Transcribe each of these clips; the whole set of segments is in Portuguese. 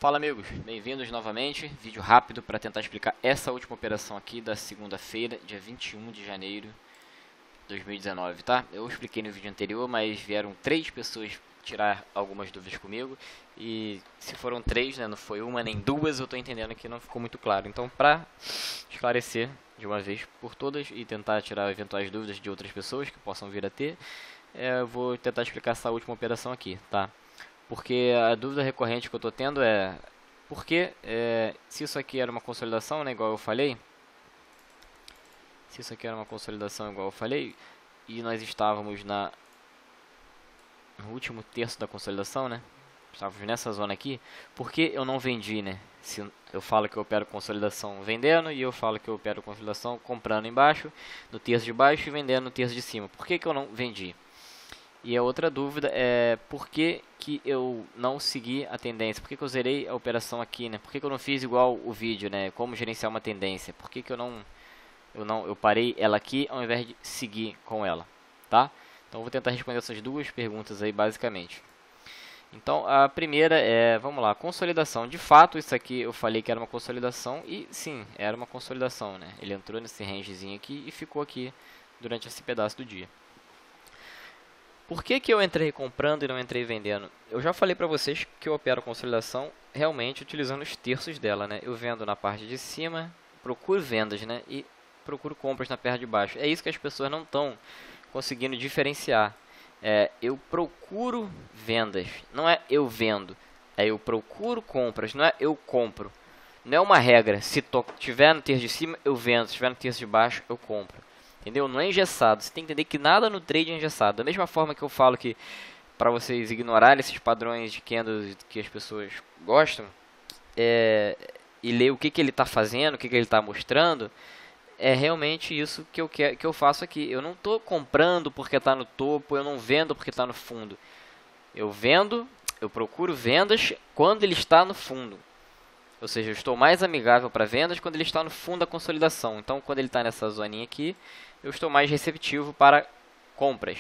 Fala amigos, bem-vindos novamente, vídeo rápido para tentar explicar essa última operação aqui da segunda-feira, dia 21 de janeiro de 2019, tá? Eu expliquei no vídeo anterior, mas vieram 3 pessoas tirar algumas dúvidas comigo e se foram 3, né, não foi uma nem duas, eu tô entendendo que não ficou muito claro. Então, para esclarecer de uma vez por todas e tentar tirar eventuais dúvidas de outras pessoas que possam vir a ter, eu vou tentar explicar essa última operação aqui, tá? Porque a dúvida recorrente que eu estou tendo é porque se isso aqui era uma consolidação, né, igual eu falei, se isso aqui era uma consolidação igual eu falei, e nós estávamos no último terço da consolidação, né, estávamos nessa zona aqui, por que eu não vendi, né? Se eu falo que eu opero consolidação vendendo e eu falo que eu opero consolidação comprando embaixo, no terço de baixo e vendendo no terço de cima, por que eu não vendi? E a outra dúvida é por que eu não segui a tendência? Por que eu zerei a operação aqui, né? Por que eu não fiz igual o vídeo, né? Como gerenciar uma tendência? Por que eu parei ela aqui ao invés de seguir com ela, tá? Então eu vou tentar responder essas duas perguntas aí basicamente. Então a primeira é, vamos lá, consolidação. De fato, isso aqui eu falei que era uma consolidação e sim, era uma consolidação, né? Ele entrou nesse rangezinho aqui e ficou aqui durante esse pedaço do dia. Por que eu entrei comprando e não entrei vendendo? Eu já falei para vocês que eu opero a consolidação realmente utilizando os terços dela, né? Eu vendo na parte de cima, procuro vendas, né? E procuro compras na parte de baixo. É isso que as pessoas não estão conseguindo diferenciar. Eu procuro vendas, não é eu vendo. É eu procuro compras, não é eu compro. Não é uma regra. Se tiver no terço de cima, eu vendo. Se tiver no terço de baixo, eu compro. Entendeu? Não é engessado. Você tem que entender que nada no trade é engessado. Da mesma forma que eu falo que para vocês ignorarem esses padrões de candles que as pessoas gostam e ler o que ele está fazendo, o que ele está mostrando, é realmente isso que eu faço aqui. Eu não estou comprando porque está no topo, eu não vendo porque está no fundo. Eu vendo, eu procuro vendas quando ele está no fundo. Ou seja, eu estou mais amigável para vendas quando ele está no fundo da consolidação. Então, quando ele está nessa zoninha aqui, eu estou mais receptivo para compras.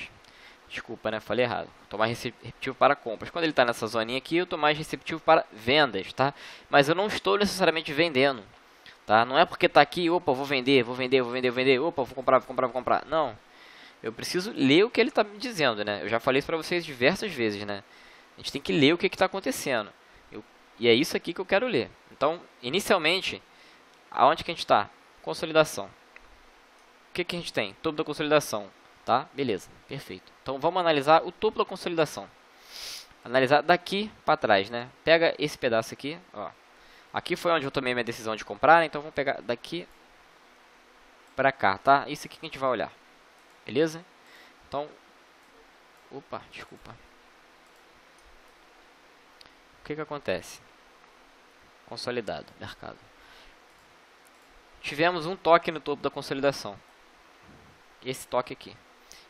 Desculpa, né? Falei errado. Estou mais receptivo para compras. Quando ele está nessa zoninha aqui, eu estou mais receptivo para vendas, tá? Mas eu não estou necessariamente vendendo, tá? Não é porque está aqui, opa, vou vender, opa, vou comprar. Não. Eu preciso ler o que ele está me dizendo, né? Eu já falei isso para vocês diversas vezes, né? A gente tem que ler o que está acontecendo. E é isso aqui que eu quero ler. Então, inicialmente, aonde que a gente está? Consolidação. O que a gente tem? Topo da consolidação. Tá? Beleza, perfeito. Então, vamos analisar o topo da consolidação. Analisar daqui para trás, né? Pega esse pedaço aqui. Ó. Aqui foi onde eu tomei minha decisão de comprar. Então, vamos pegar daqui para cá, tá? Isso aqui que a gente vai olhar. Beleza? Então, opa, desculpa. O que acontece? Consolidado, mercado. Tivemos um toque no topo da consolidação. Esse toque aqui.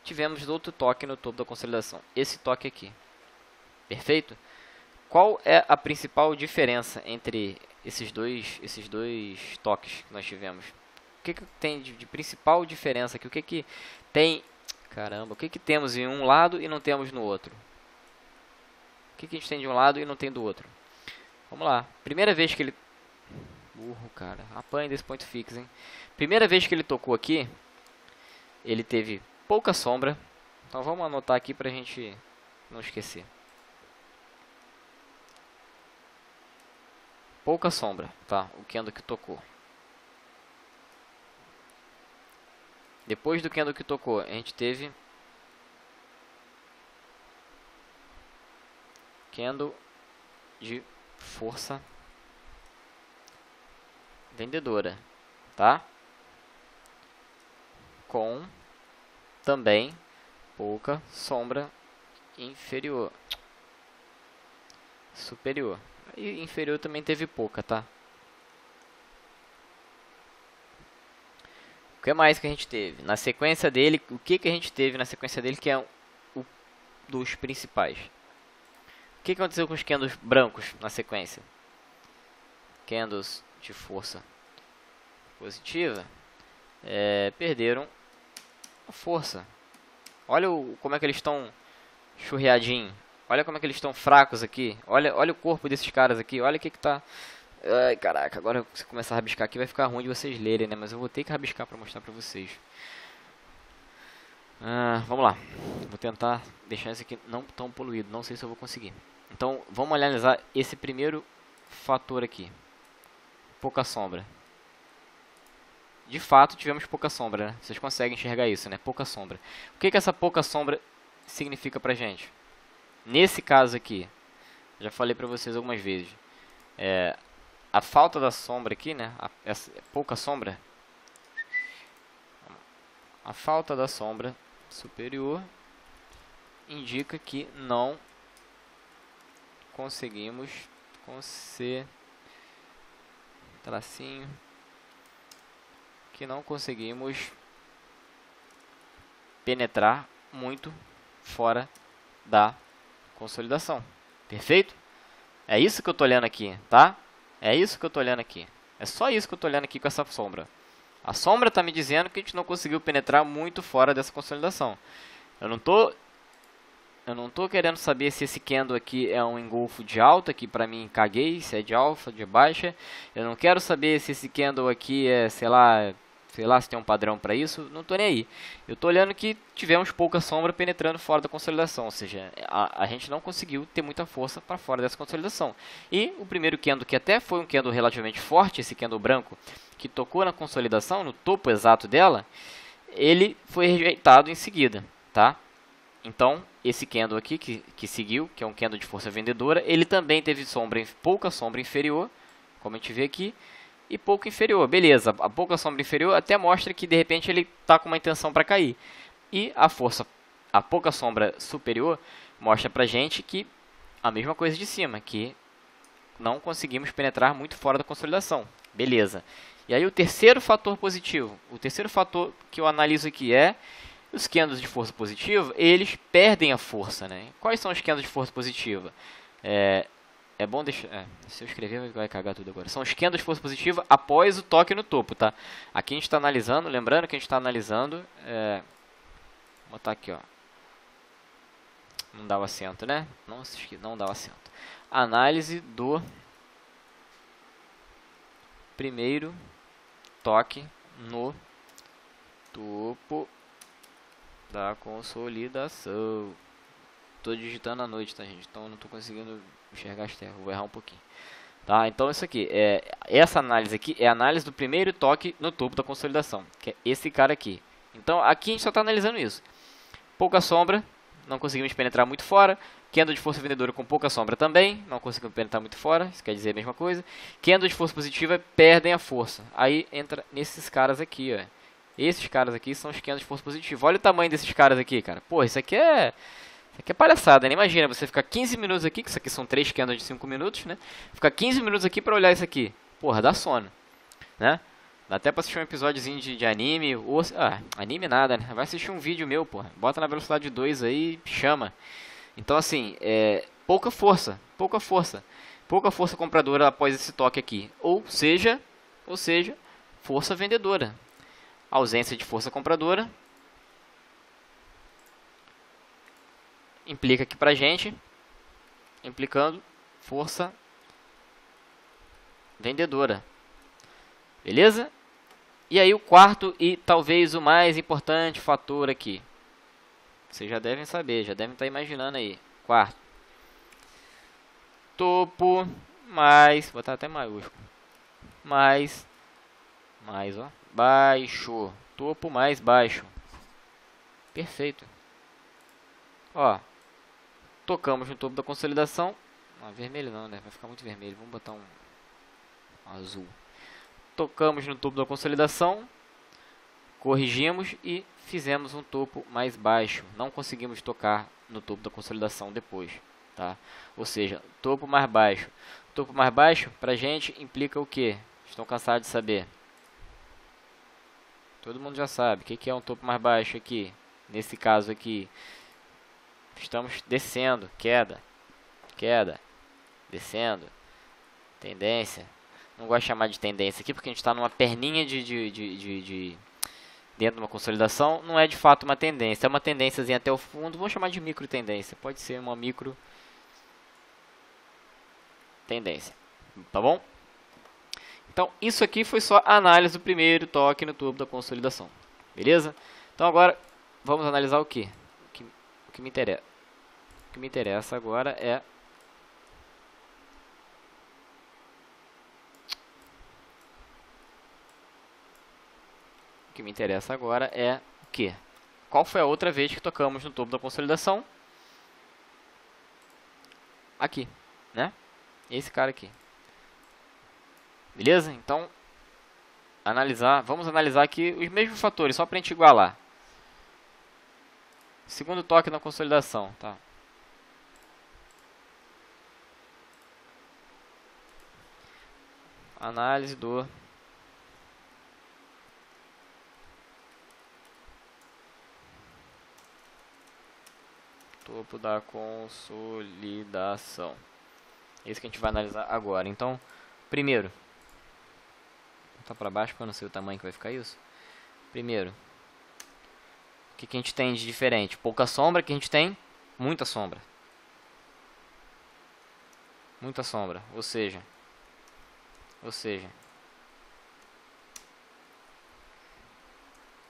Tivemos outro toque no topo da consolidação. Esse toque aqui. Perfeito? Qual é a principal diferença entre esses dois toques que nós tivemos? O que tem de principal diferença aqui? O que tem... Caramba, o que temos em um lado e não temos no outro? O que a gente tem de um lado e não tem do outro? Vamos lá. Primeira vez que ele... Burro, cara. Apanha desse point fix, hein? Primeira vez que ele tocou aqui, ele teve pouca sombra. Então vamos anotar aqui pra gente não esquecer. Pouca sombra, tá? O candle que tocou. Depois do candle que tocou, a gente teve... candle de força vendedora, tá? Com também pouca sombra inferior, superior. E inferior também teve pouca, tá? O que mais que a gente teve? Na sequência dele, o que a gente teve na sequência dele que é o dos principais? O que aconteceu com os candles brancos na sequência? Candles de força positiva perderam a força. Olha como é que eles estão churreadinhos. Olha como é que eles estão fracos aqui. Olha o corpo desses caras aqui. Olha o que que tá... Ai, caraca. Agora se eu começar a rabiscar aqui vai ficar ruim de vocês lerem, né? Mas eu vou ter que rabiscar pra mostrar pra vocês. Vamos lá. Vou tentar deixar esse aqui não tão poluído. Não sei se eu vou conseguir. Então, vamos analisar esse primeiro fator aqui. Pouca sombra. De fato, tivemos pouca sombra, né? Vocês conseguem enxergar isso, né? Pouca sombra. O que que essa pouca sombra significa pra gente? Nesse caso aqui, já falei pra vocês algumas vezes. A falta da sombra aqui, né? Essa pouca sombra. A falta da sombra superior indica que não conseguimos tracinho que não conseguimos penetrar muito fora da consolidação. Perfeito? É isso que eu tô olhando aqui, tá? É isso que eu tô olhando aqui. É só isso que eu tô olhando aqui com essa sombra. A sombra tá me dizendo que a gente não conseguiu penetrar muito fora dessa consolidação. Eu não tô querendo saber se esse candle aqui é um engolfo de alta, que pra mim caguei, se é de alfa, de baixa. Eu não quero saber se esse candle aqui é, sei lá se tem um padrão para isso, não tô nem aí. Eu tô olhando que tivemos pouca sombra penetrando fora da consolidação, ou seja, a gente não conseguiu ter muita força para fora dessa consolidação. E o primeiro candle, que até foi um candle relativamente forte, esse candle branco, que tocou na consolidação, no topo exato dela, ele foi rejeitado em seguida, tá? Então, esse candle aqui que seguiu, que é um candle de força vendedora, ele também teve pouca sombra inferior, como a gente vê aqui, e pouco inferior. Beleza, a pouca sombra inferior até mostra que de repente ele está com uma intenção para cair. E a pouca sombra superior mostra pra gente que a mesma coisa de cima, que não conseguimos penetrar muito fora da consolidação. Beleza. E aí o terceiro fator positivo, o terceiro fator que eu analiso aqui é os candles de força positiva, eles perdem a força, né? Quais são os candles de força positiva? É bom deixar... se eu escrever vai cagar tudo agora. São os candles de força positiva após o toque no topo, tá? Aqui a gente está analisando, lembrando que a gente está analisando... vou botar aqui, ó. Não dá o acento, né? Não dá o acento. Análise do primeiro toque no topo da consolidação. Tô digitando à noite, tá, gente? Então não tô conseguindo enxergar as terras. Vou errar um pouquinho. Tá? Então isso aqui, essa análise aqui é a análise do primeiro toque no topo da consolidação, que é esse cara aqui. Então aqui a gente só está analisando isso. Pouca sombra, não conseguimos penetrar muito fora. Candle de força vendedora com pouca sombra também, não conseguimos penetrar muito fora, isso quer dizer a mesma coisa. Candle de força positiva perdem a força. Aí entra nesses caras aqui, ó. Esses caras aqui são os candles de força positiva. Olha o tamanho desses caras aqui, cara. Pô, isso aqui é palhaçada, né? Imagina você ficar 15 minutos aqui, que isso aqui são 3 candles de 5 minutos, né? Ficar 15 minutos aqui pra olhar isso aqui. Porra, dá sono, né? Dá até pra assistir um episódiozinho de anime, ou... anime nada, né? Vai assistir um vídeo meu, porra. Bota na velocidade 2 aí e chama. Então, assim, pouca força. Pouca força compradora após esse toque aqui. Ou seja, força vendedora. Ausência de força compradora implica aqui pra gente, implicando força vendedora. Beleza? E aí o quarto e talvez o mais importante fator aqui. Vocês já devem saber, já devem estar imaginando aí. Quarto. Topo mais, vou botar até maiúsculo. Mais, ó. Baixo. Topo mais baixo. Perfeito. Ó. Tocamos no topo da consolidação. Vermelho não, né? Vai ficar muito vermelho. Vamos botar um azul. Tocamos no topo da consolidação. Corrigimos e fizemos um topo mais baixo. Não conseguimos tocar no topo da consolidação depois. Tá? Ou seja, topo mais baixo. Topo mais baixo, pra gente, implica o quê? Estão cansados de saber? Todo mundo já sabe. O que é um topo mais baixo aqui? Nesse caso aqui, estamos descendo. Queda. Descendo. Tendência. Não gosto de chamar de tendência aqui, porque a gente está numa perninha dentro de uma consolidação. Não é de fato uma tendência. É uma tendênciazinha até o fundo. Vamos chamar de micro tendência. Pode ser uma micro tendência. Tá bom? Então, isso aqui foi só a análise do primeiro toque no topo da consolidação. Beleza? Então, agora, vamos analisar o quê? O que me interessa. O que me interessa agora é... O que me interessa agora é o quê? Qual foi a outra vez que tocamos no topo da consolidação? Aqui, né? Esse cara aqui. Beleza? Então, vamos analisar aqui os mesmos fatores, só para a gente igualar. Segundo toque na consolidação, tá? Análise do topo da consolidação. É isso que a gente vai analisar agora. Então, primeiro, vou botar para baixo porque eu não sei o tamanho que vai ficar isso. Primeiro, o que a gente tem de diferente? Pouca sombra, que a gente tem muita sombra. Muita sombra, ou seja,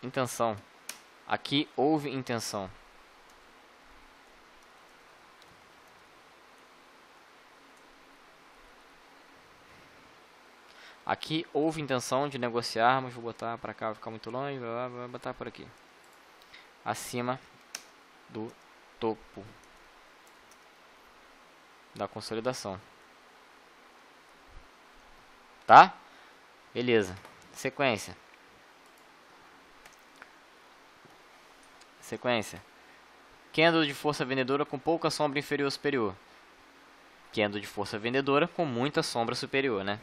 intenção. Aqui houve intenção. Aqui houve intenção de negociarmos. Vou botar para cá, vai ficar muito longe. Vou botar por aqui. Acima do topo da consolidação. Tá? Beleza. Sequência. Candle de força vendedora com pouca sombra inferior ou superior. Candle de força vendedora com muita sombra superior, né?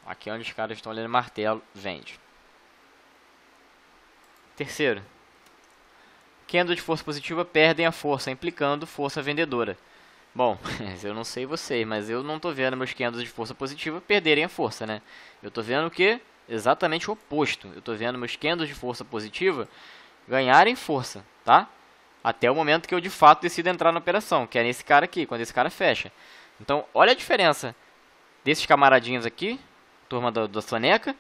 Aqui é onde os caras estão olhando martelo, vende. Terceiro. Candle de força positiva perdem a força, implicando força vendedora. Bom, eu não sei vocês, mas eu não estou vendo meus candles de força positiva perderem a força, né? Eu estou vendo o que? Exatamente o oposto. Eu estou vendo meus candles de força positiva ganharem força, tá? Até o momento que eu de fato decido entrar na operação, que é nesse cara aqui, quando esse cara fecha. Então, olha a diferença desses camaradinhos aqui, turma da soneca,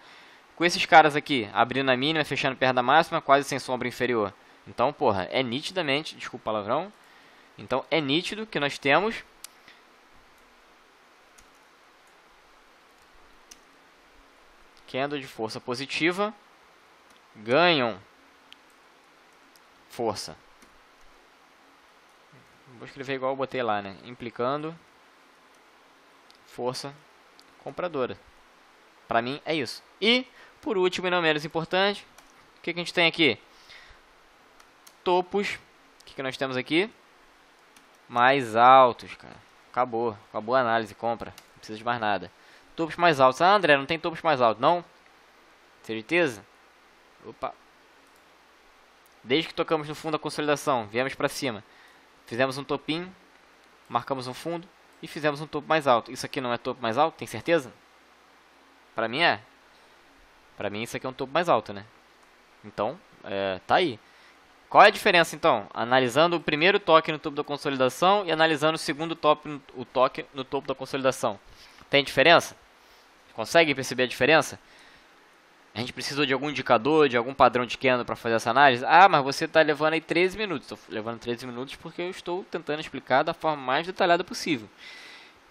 com esses caras aqui, abrindo a mínima, fechando perto da máxima, quase sem sombra inferior. Então, porra, é nitidamente, desculpa o palavrão, então é nítido que nós temos candle de força positiva ganham força. Vou escrever igual eu botei lá, né? Implicando força compradora. Pra mim é isso. E, por último e não menos importante, o que a gente tem aqui? Topos. O que nós temos aqui? Mais altos, cara. Acabou a análise, compra. Não precisa de mais nada. Topos mais altos. Ah, André, não tem topos mais altos, não? Certeza? Opa. Desde que tocamos no fundo da consolidação, viemos pra cima. Fizemos um topinho, marcamos um fundo e fizemos um topo mais alto. Isso aqui não é topo mais alto, tem certeza? Pra mim é. Pra mim isso aqui é um topo mais alto, né? Então, tá aí. Qual é a diferença então? Analisando o primeiro toque no topo da consolidação e analisando o segundo toque no topo da consolidação. Tem diferença? Consegue perceber a diferença? A gente precisou de algum indicador, de algum padrão de candle para fazer essa análise? Ah, mas você está levando aí 13 minutos. Estou levando 13 minutos porque eu estou tentando explicar da forma mais detalhada possível.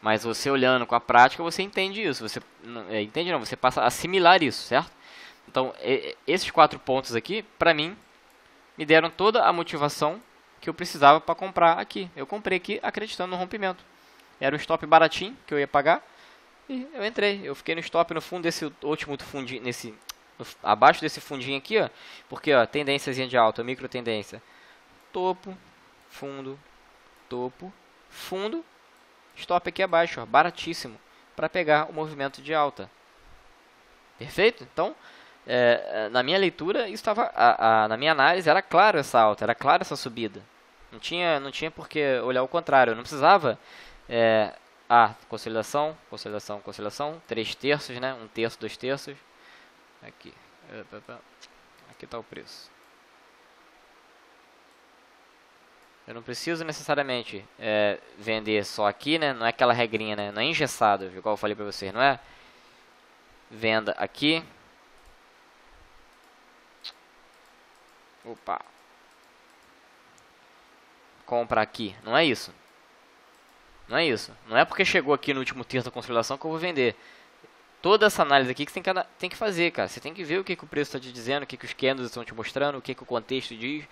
Mas você olhando com a prática, você entende isso. Você entende não, você passa a assimilar isso, certo? Então, esses 4 pontos aqui, para mim, me deram toda a motivação que eu precisava para comprar aqui. Eu comprei aqui acreditando no rompimento. Era um stop baratinho que eu ia pagar e eu entrei. Eu fiquei no stop no fundo desse último fundinho, abaixo desse fundinho aqui, ó, porque ó, tendênciazinha de alta, micro tendência. Topo, fundo, stop aqui abaixo, ó, baratíssimo, para pegar o movimento de alta. Perfeito? Então, na minha leitura, isso estava, na minha análise, era claro essa alta, era claro essa subida. Não tinha por que olhar o contrário. Eu não precisava, consolidação, 3/3, né? 1/3, 2/3. Aqui está o preço. Eu não preciso necessariamente vender só aqui, né? Não é aquela regrinha, né? Não é engessado, igual eu falei pra vocês, não é? Venda aqui. Opa. Compra aqui. Não é isso. Não é isso. Não é porque chegou aqui no último terço da consolidação que eu vou vender. Toda essa análise aqui que você tem que fazer, cara. Você tem que ver o que o preço está te dizendo, o que os candles estão te mostrando, o que o contexto diz.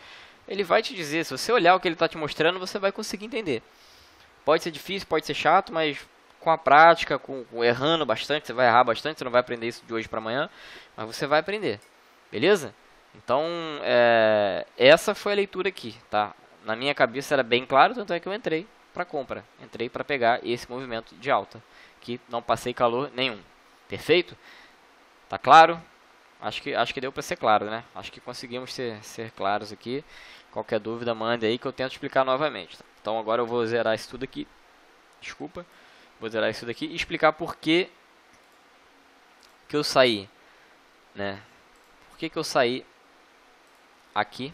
Ele vai te dizer. Se você olhar o que ele está te mostrando, você vai conseguir entender. Pode ser difícil, pode ser chato, mas com a prática, errando bastante, você vai errar bastante. Você não vai aprender isso de hoje para amanhã, mas você vai aprender. Beleza? Então, essa foi a leitura aqui, tá? Na minha cabeça era bem claro, tanto é que eu entrei para compra. Entrei para pegar esse movimento de alta, que não passei calor nenhum. Perfeito? Tá claro? Acho que deu para ser claro, né? Acho que conseguimos ser claros aqui. Qualquer dúvida, mande aí que eu tento explicar novamente. Tá? Então agora eu vou zerar isso tudo aqui. Desculpa. Vou zerar isso daqui e explicar por que eu saí, né? Por que eu saí aqui,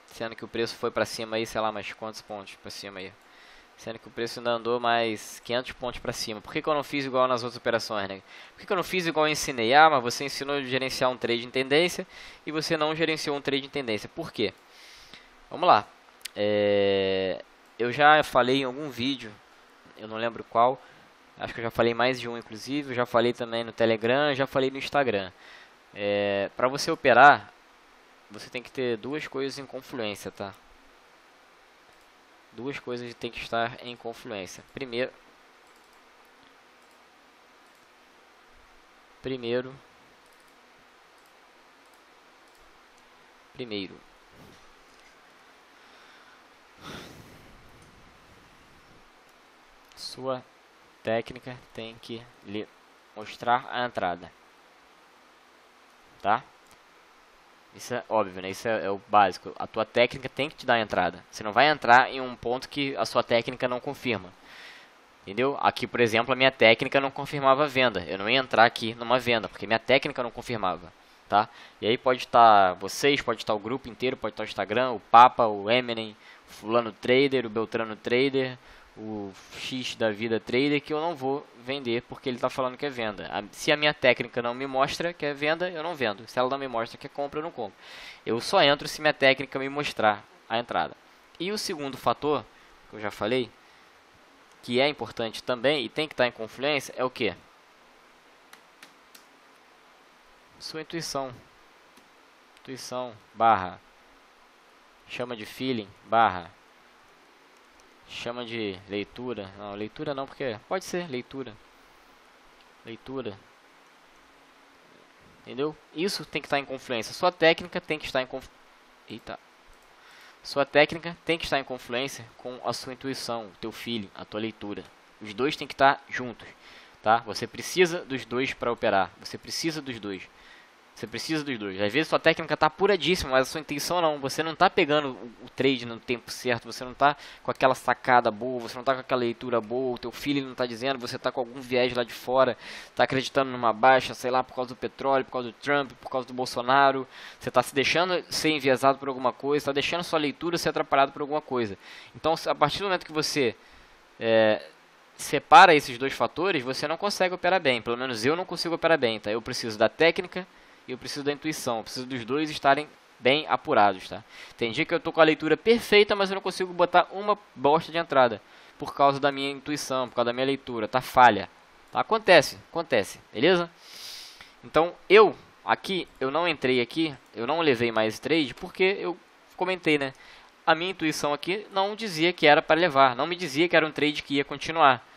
sendo que o preço foi para cima aí, sei lá, mais quantos pontos para cima aí? Sendo que o preço ainda andou mais 500 pontos para cima. Por que eu não fiz igual nas outras operações, né? Por que eu não fiz igual eu ensinei? Ah, mas você ensinou a gerenciar um trade em tendência e você não gerenciou um trade em tendência. Por quê? Vamos lá. Eu já falei em algum vídeo, eu não lembro qual. Acho que eu já falei mais de um, inclusive. Eu já falei também no Telegram, já falei no Instagram. Para você operar, você tem que ter duas coisas em confluência, tá? Duas coisas têm que estar em confluência. Primeiro, sua técnica tem que lhe mostrar a entrada, tá? Isso é óbvio, né? Isso é o básico. A tua técnica tem que te dar a entrada. Você não vai entrar em um ponto que a sua técnica não confirma. Entendeu? Aqui, por exemplo, a minha técnica não confirmava a venda. Eu não ia entrar aqui numa venda, porque minha técnica não confirmava. Tá? E aí pode estar vocês, pode estar o grupo inteiro, pode estar o Instagram, o Papa, o Eminem, o Fulano Trader, o Beltrano Trader, o X da Vida Trader, que eu não vou vender porque ele está falando que é venda. Se a minha técnica não me mostra que é venda, eu não vendo. Se ela não me mostra que é compra, eu não compro. Eu só entro se minha técnica me mostrar a entrada. E o segundo fator, que eu já falei, que é importante também e tem que estar em confluência, é o que? Sua intuição. Intuição, barra. Chama de feeling, barra. Chama de leitura. Não, leitura não, porque pode ser leitura. Leitura. Entendeu? Isso tem que estar em confluência. Sua técnica tem que estar em confluência. Eita. Sua técnica tem que estar em confluência com a sua intuição, o teu feeling, a tua leitura. Os dois tem que estar juntos, tá? Você precisa dos dois para operar. Você precisa dos dois. Você precisa dos dois. Às vezes sua técnica está apuradíssima, mas a sua intenção não. Você não está pegando o trade no tempo certo. Você não está com aquela sacada boa. Você não está com aquela leitura boa. O teu feeling não está dizendo. Você está com algum viés lá de fora. Está acreditando numa baixa, sei lá, por causa do petróleo, por causa do Trump, por causa do Bolsonaro. Você está se deixando ser enviesado por alguma coisa. Está deixando sua leitura ser atrapalhada por alguma coisa. Então, a partir do momento que você separa esses dois fatores, você não consegue operar bem. Pelo menos eu não consigo operar bem. Tá? Eu preciso da técnica e eu preciso da intuição, eu preciso dos dois estarem bem apurados, tá? Tem dia que eu tô com a leitura perfeita, mas eu não consigo botar uma bosta de entrada, por causa da minha intuição, por causa da minha leitura, tá falha. Tá? Acontece, beleza? Então, eu não entrei aqui, eu não levei mais trade, porque eu comentei, né? A minha intuição aqui não dizia que era para levar, não me dizia que era um trade que ia continuar.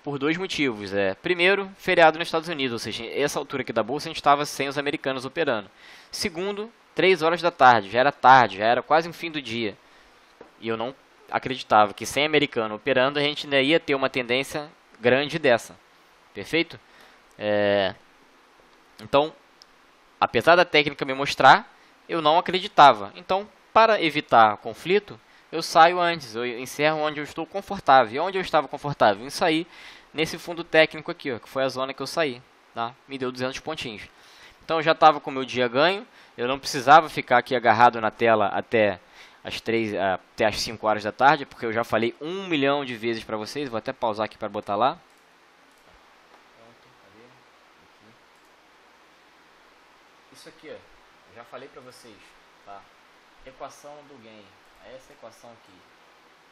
Por dois motivos. Primeiro, feriado nos Estados Unidos, ou seja, essa altura aqui da bolsa a gente estava sem os americanos operando. Segundo, 3 horas da tarde, já era quase o fim do dia. E eu não acreditava que sem americano operando a gente ainda ia ter uma tendência grande dessa. Perfeito? Então, apesar da técnica me mostrar, eu não acreditava. Então, para evitar conflito, eu saio antes, eu encerro onde eu estou confortável. E onde eu estava confortável? Em sair nesse fundo técnico aqui, ó, que foi a zona que eu saí. Tá? Me deu 200 pontinhos. Então eu já estava com o meu dia ganho, eu não precisava ficar aqui agarrado na tela até até as 5 horas da tarde, porque eu já falei 1 milhão de vezes para vocês. Vou até pausar aqui para botar lá. Isso aqui, ó, eu já falei para vocês, tá? Equação do gain, é essa equação aqui.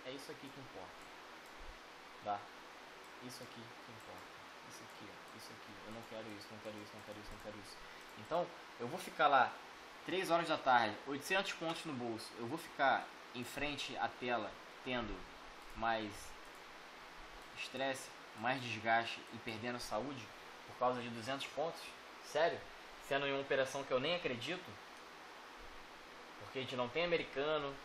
É isso aqui que importa, tá? Isso aqui que importa. Isso aqui, ó, isso aqui. Eu não quero isso, não quero isso, não quero isso, não quero isso. Então, eu vou ficar lá 3 horas da tarde, 800 pontos no bolso. Eu vou ficar em frente à tela tendo mais estresse, mais desgaste e perdendo saúde por causa de 200 pontos? Sério? Sendo em uma operação que eu nem acredito? Porque a gente não tem americano,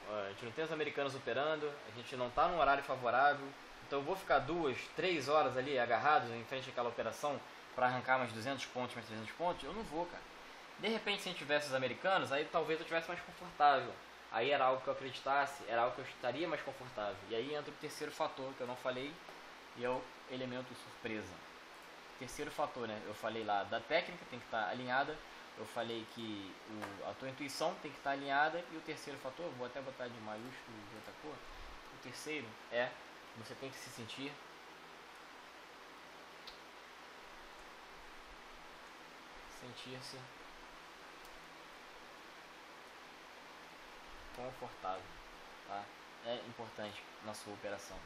a gente não tem os americanos operando, a gente não está num horário favorável. Então eu vou ficar 2, 3 horas ali agarrados em frente àquela operação para arrancar mais 200 pontos, mais 300 pontos? Eu não vou, cara. De repente, se a gente tivesse os americanos, aí talvez eu estivesse mais confortável. Aí era algo que eu acreditasse, era algo que eu estaria mais confortável. E aí entra o terceiro fator que eu não falei, e é o elemento surpresa. Terceiro fator, né? Eu falei lá da técnica, tem que estar alinhada. Eu falei que a tua intuição tem que estar alinhada. E o terceiro fator, vou até botar de maiúsculo de outra cor. O terceiro é, você tem que se sentir confortável, tá? É importante na sua operação.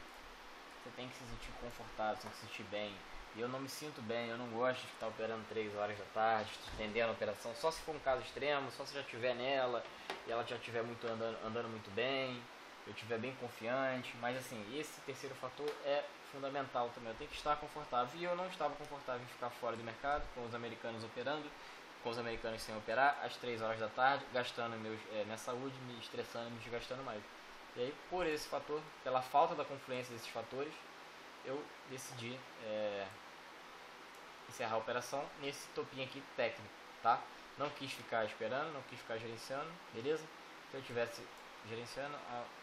Você tem que se sentir confortável, tem que se sentir bem. E eu não me sinto bem, eu não gosto de estar operando 3 horas da tarde, estendendo a operação, só se for um caso extremo, só se já estiver nela e ela já estiver andando muito bem, eu estiver bem confiante. Mas assim, esse terceiro fator é fundamental também. Eu tenho que estar confortável, e eu não estava confortável em ficar fora do mercado, com os americanos operando, com os americanos sem operar, às 3 horas da tarde, gastando minha saúde, me estressando, me desgastando mais. E aí, por esse fator, pela falta da confluência desses fatores, eu decidi encerrar a operação nesse topinho aqui técnico, tá? Não quis ficar esperando, não quis ficar gerenciando, beleza? Se eu tivesse gerenciando,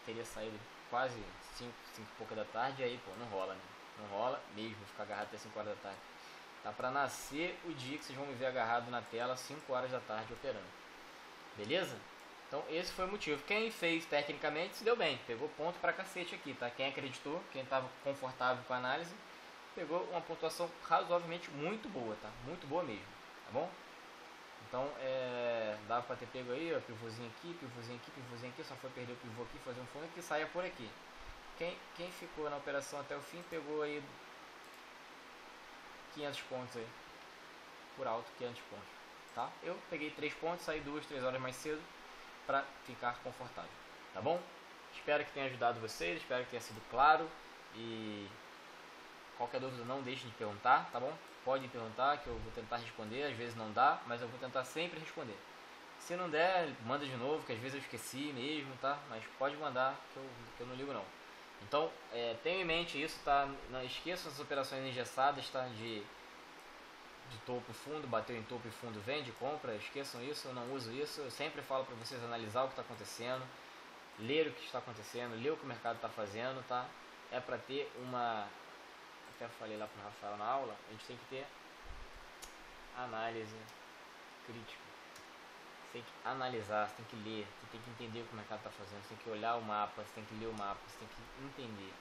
teria saído quase 5 e pouca da tarde, e aí, pô, não rola, né? Não rola mesmo ficar agarrado até 5 horas da tarde. Tá pra nascer o dia que vocês vão me ver agarrado na tela 5 horas da tarde operando. Beleza? Então esse foi o motivo. Quem fez tecnicamente se deu bem, pegou ponto pra cacete aqui, tá? Quem acreditou, quem estava confortável com a análise, pegou uma pontuação razoavelmente muito boa, tá? Muito boa mesmo, tá bom? Então dava pra ter pego aí, ó, pivôzinho aqui, pivôzinho aqui, pivôzinho aqui, só foi perder o pivô aqui, fazer um fundo aqui e saia por aqui. Quem ficou na operação até o fim pegou aí 500 pontos aí, por alto 500 pontos, tá? Eu peguei 3 pontos, saí 2, 3 horas mais cedo para ficar confortável, tá bom? Espero que tenha ajudado vocês, espero que tenha sido claro, e qualquer dúvida não deixem de perguntar, tá bom? Podem perguntar que eu vou tentar responder, às vezes não dá, mas eu vou tentar sempre responder. Se não der, manda de novo, que às vezes eu esqueci mesmo, tá? Mas pode mandar, que eu não ligo não. Então, tenha em mente isso, tá? Não esqueçam as operações engessadas, tá? De topo e fundo, bateu em topo e fundo, vende, compra, esqueçam isso, eu não uso isso. Eu sempre falo para vocês analisar o que está acontecendo, ler o que está acontecendo, ler o que o mercado está fazendo, tá? É para ter uma, até falei lá para o Rafael na aula, a gente tem que ter análise crítica. Você tem que analisar, você tem que ler, você tem que entender o que o mercado está fazendo, você tem que olhar o mapa, você tem que ler o mapa, você tem que entender.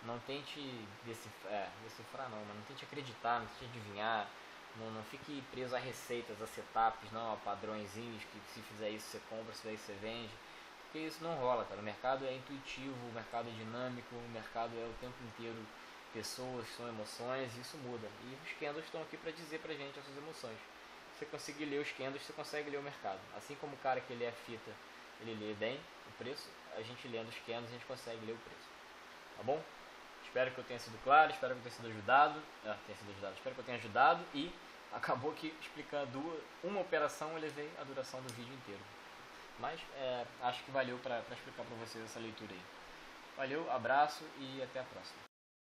Não tente decifrar não, mas não tente acreditar, não tente adivinhar. Não fique preso a receitas, a setups, não, a padrõezinhos que se fizer isso você compra, se fizer isso você vende. Porque isso não rola, cara. O mercado é intuitivo, o mercado é dinâmico, o mercado é o tempo inteiro pessoas, são emoções, e isso muda. E os candles estão aqui para dizer pra gente essas emoções. Se você conseguir ler os candles, você consegue ler o mercado. Assim como o cara que lê a fita, ele lê bem o preço, a gente lendo os candles, a gente consegue ler o preço. Tá bom? Espero que eu tenha sido claro, espero que eu tenha sido ajudado. Espero que eu tenha ajudado, e acabou que explicando uma operação eu levei a duração do vídeo inteiro. Mas acho que valeu para explicar para vocês essa leitura aí. Valeu, abraço e até a próxima.